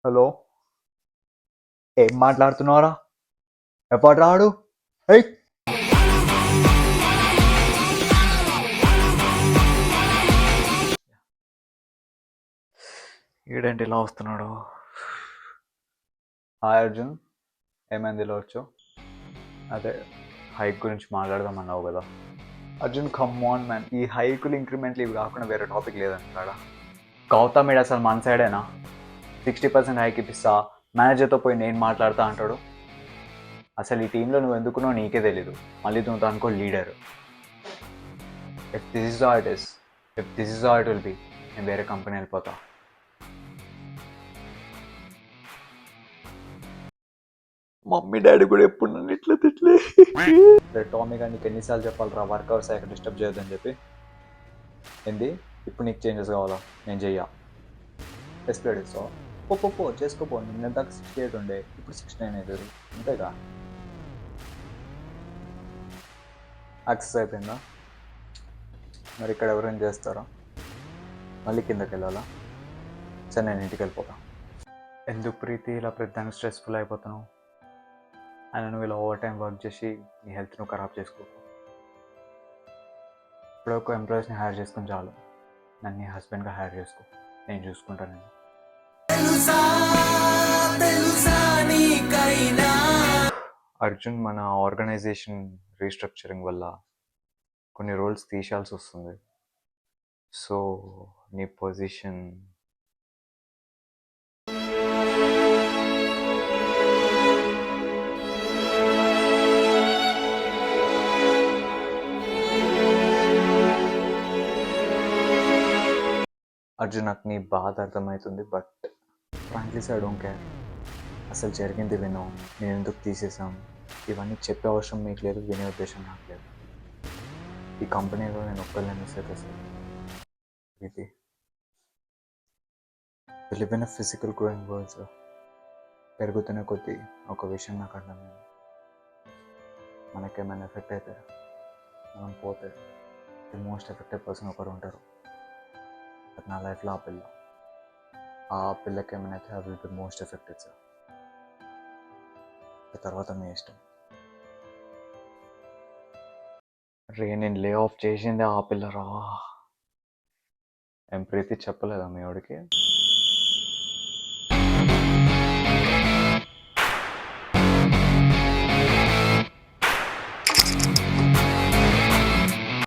Hello, ఏం మాట్లాడుతున్నావురా? ఎప్పుడు రాడు? ఏయ్, ఈడేంటి ఇలా వస్తున్నాడు? హాయ్ అర్జున్, ఏమైంది ఇలా వచ్చావు? అదే హైక్ గురించి మాట్లాడదాం అన్నావు కదా. అర్జున్ కమ్ ఆన్ మ్యాన్, ఈ హైకులు ఇంక్రిమెంట్లు ఇవి కాకుండా వేరే టాపిక్ లేదంటాడా? గౌతమ్ ఈడ అసలు మన సైడేనా? 60% హైక్ ఇప్పిస్తా, మేనేజర్తో పోయి నేను మాట్లాడతా అంటాడు. అసలు ఈ టీంలో నువ్వు ఎందుకున్నావు నీకే తెలీదు, మళ్ళీ నువ్వు దానికో leader. If this is how it is, if this is how it will be, నేను వేరే కంపెనీ వెళ్ళిపోతా. మమ్మీ డాడీ కూడా ఎప్పుడు నన్ను ఇట్లా తిట్లే. టామీ గారు నీకు ఎన్నిసార్లు చెప్పాలరా వర్క్ అవర్స్ అయ్యాక డిస్టర్బ్ చేయొద్దని చెప్పి? ఏంది ఇప్పుడు నీకు చేంజెస్ కావాలా? నేను చెయ్యా. డిస్ప్లేడ్ ఇస్తావు, పో చేసుకోపో. నిన్న దాకా 68 ఉండే, ఇప్పుడు 69 అవుతుంది, అంతేగా? యాక్సెస్ అయిపోయిందా? మరి ఇక్కడ ఎవరైనా చేస్తారా? మళ్ళీ కిందకి వెళ్ళాలా? సరే నేను ఇంటికి వెళ్ళిపోతా. ఎందుకు ప్రీతి ఇలా ప్రతిదానికి స్ట్రెస్ఫుల్ అయిపోతున్నావు? ఆయన నువ్వు ఇలా ఓవర్ టైం వర్క్ చేసి నీ హెల్త్ నువ్వు ఖరాబ్ చేసుకోకు. ఇప్పుడు ఒక ఎంప్లాయీస్ని హైర్ చేసుకుని చాలు, నన్ను నీ హస్బెండ్గా హైర్ చేసుకో, నేను చూసుకుంటాను. అర్జున్, మన ఆర్గనైజేషన్ రీస్ట్రక్చరింగ్ వల్ల కొన్ని రోల్స్ తీసేయాల్సి వస్తుంది. సో నీ పొజిషన్ అర్జున్, నాకు నీ బాధ అర్థమవుతుంది, but frankly I don't care. అసలు జరిగింది విను, నేను ఎందుకు తీసేసాం ఇవన్నీ చెప్పే అవసరం మీకు లేదు, వినే ఉద్దేశం నాకు లేదు. ఈ కంపెనీలో నేను ఒక్కరిని మిస్ అయితే సార్ ఇది live in physical growing world sir. పెరుగుతున్న కొద్దీ ఒక విషయం నాకు అర్థమైంది, మనకేమైనా ఎఫెక్ట్ అయితే మనం పోతే ది మోస్ట్ ఎఫెక్టెడ్ పర్సన్ ఒకరు ఉంటారు. అది నా లైఫ్లో ఆ పిల్లకి ఏమైనా అయితే I will be most affected sir. తర్వాత మీ ఇష్టం. రే, నేను లే ఆఫ్ చేసిందే ఆ పిల్లరా. ఏం ప్రీతి చెప్పలేదా మీ వాడికి?